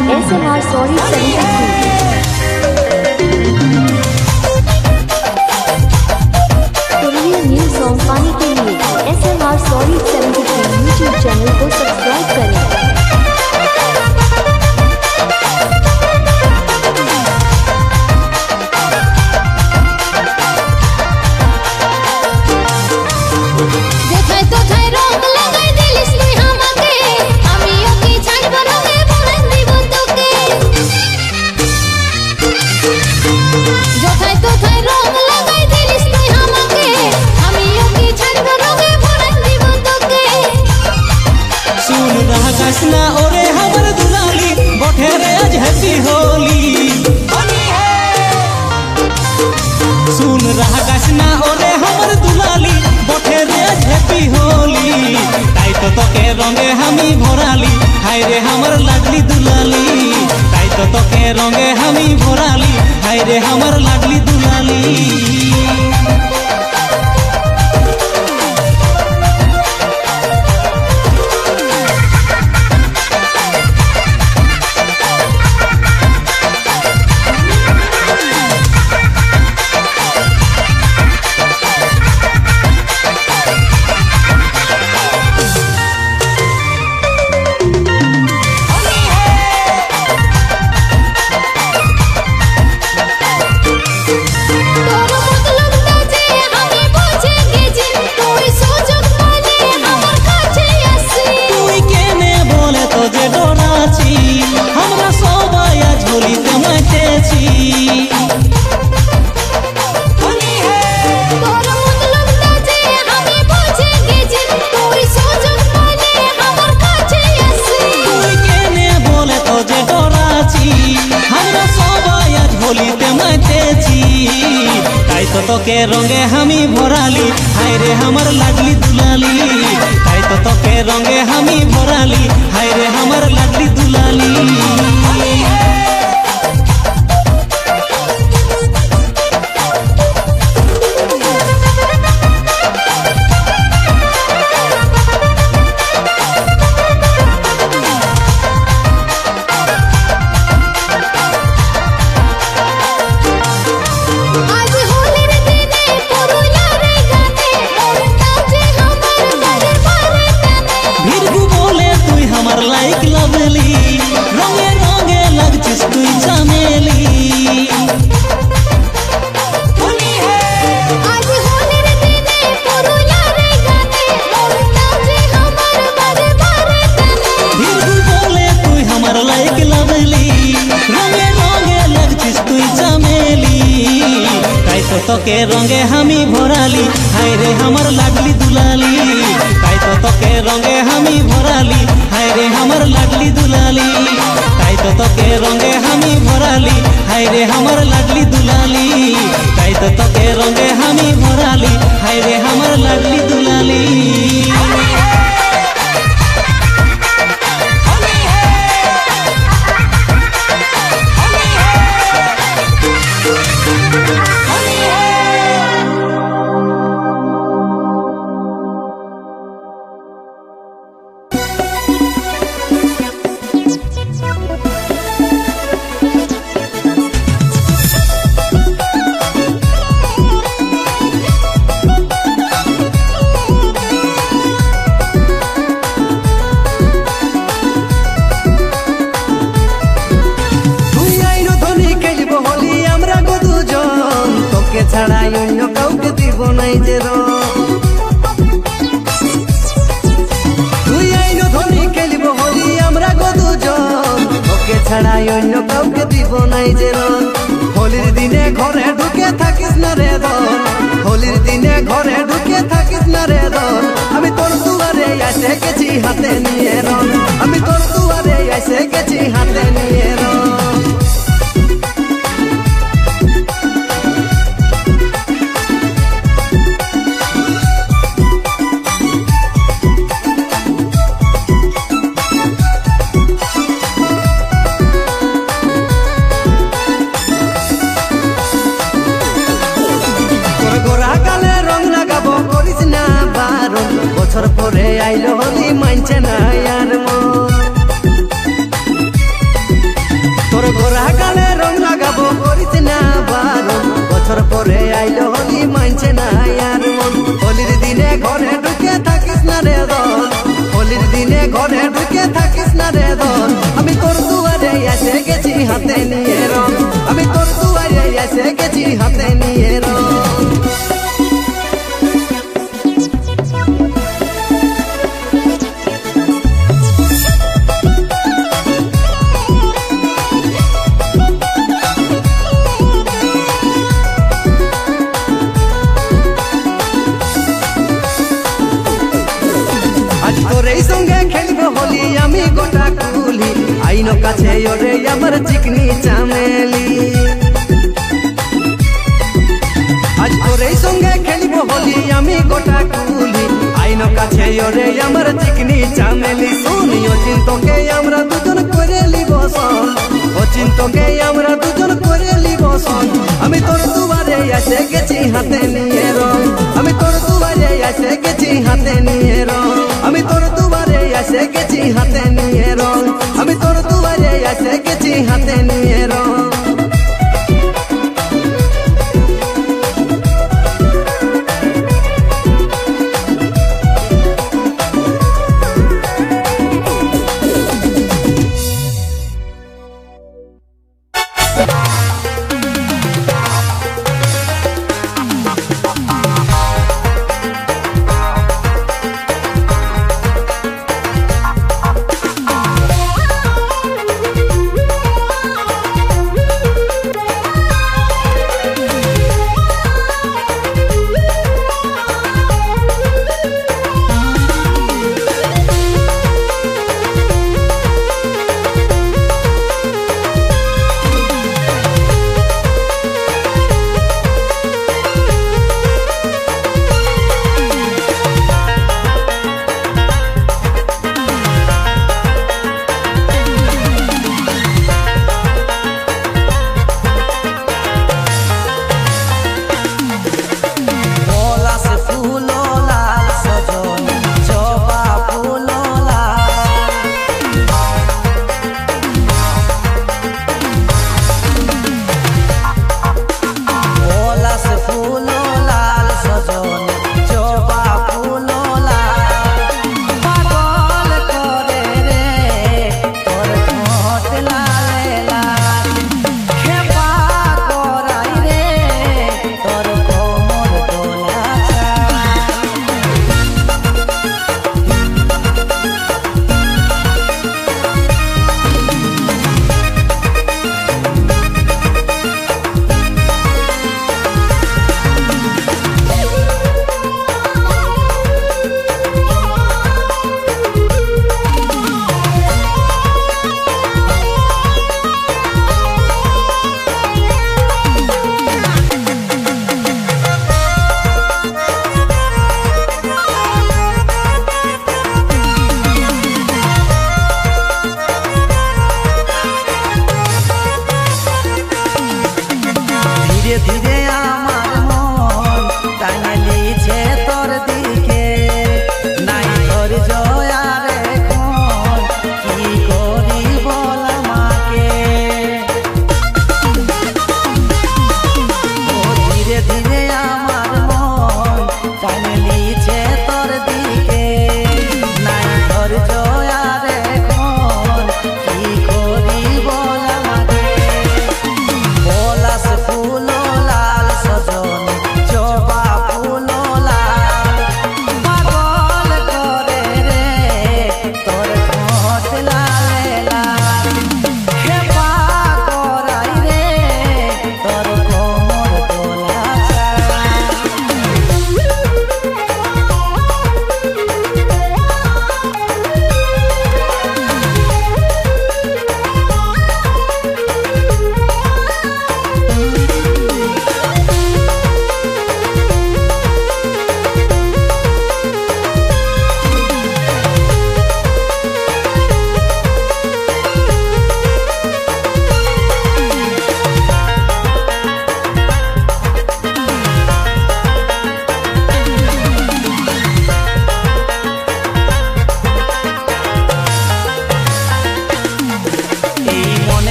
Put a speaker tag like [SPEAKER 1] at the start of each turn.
[SPEAKER 1] SMR Sorry 73 Korean new song पाने के लिए SMR Sorry 73 यूट्यूब चैनल को सब्सक्राइब करें।
[SPEAKER 2] ना ओरे हमर दुलाली बठेरे आज हैप्पी होली सुन रहा गासना ओरे हमर दुलाली बठेरे आज हैप्पी होली ताई तो तोके रंगे हमी भराली हाय रे हमर लाडली दुलाली ताई तो तोके रंगे हमी भराली हाय रे हमर लाडली दुलाली तोके रंगे हमी भराली हाय रे हमर लाडली दुलाली ताई तो तोके रंगे हमी भराली हाय रे हमर लाडली दुलाली तोके रंगे हमी भराली हाय रे हमर लाडली दुलाली ताई तो तोके रंगे हमी भराली हाय रे हमर लाडली दुलाली ताई तो तोके रंगे हमी भराली हाय रे हमर लाडली दुलाली ताई तो तोके रंगे हमी भराली हाय रे हमर लाडली दुलाली ছাড়া অন্য কাউকে দিব নাই যে তুই আইনো ধনী খেলিব হলি আমরা গো দুজন ওকে ছাড়া অন্য কাউকে দিব নাই যে হোলির দিনে ঘরে ঢুকে থাকিস না রে দল হোলির দিনে ঘরে ঢুকে থাকিস না রে দল আমি তোর দুয়ারে এসে গেছি হাতে নিয়ে রং আমি তোর দুয়ারে এসে গেছি হাতে নিয়ে রং বছর পরে আইলো হলি মানছে না আর মন
[SPEAKER 3] দিনে ঘরে ঢুকে থাকিস না রে ধন আমি তোর দুয়ারে এসে গেছি হাতে নিয়ে রং আমি তোর দুয়ারে এসে গেছি হাতে নিয়ে রং আজ তোর এই সঙ্গে খেলবো হোলি আমি গোটা কুলি আইনো কাছে ওরে আমার চিকনি চামেলি আজ তোর এই সঙ্গে খেলবো হোলি আমি গোটা কুলি আইনো কাছে ওরে আমার চিকনি চামেলি শুনিও চিন্তকে আমরা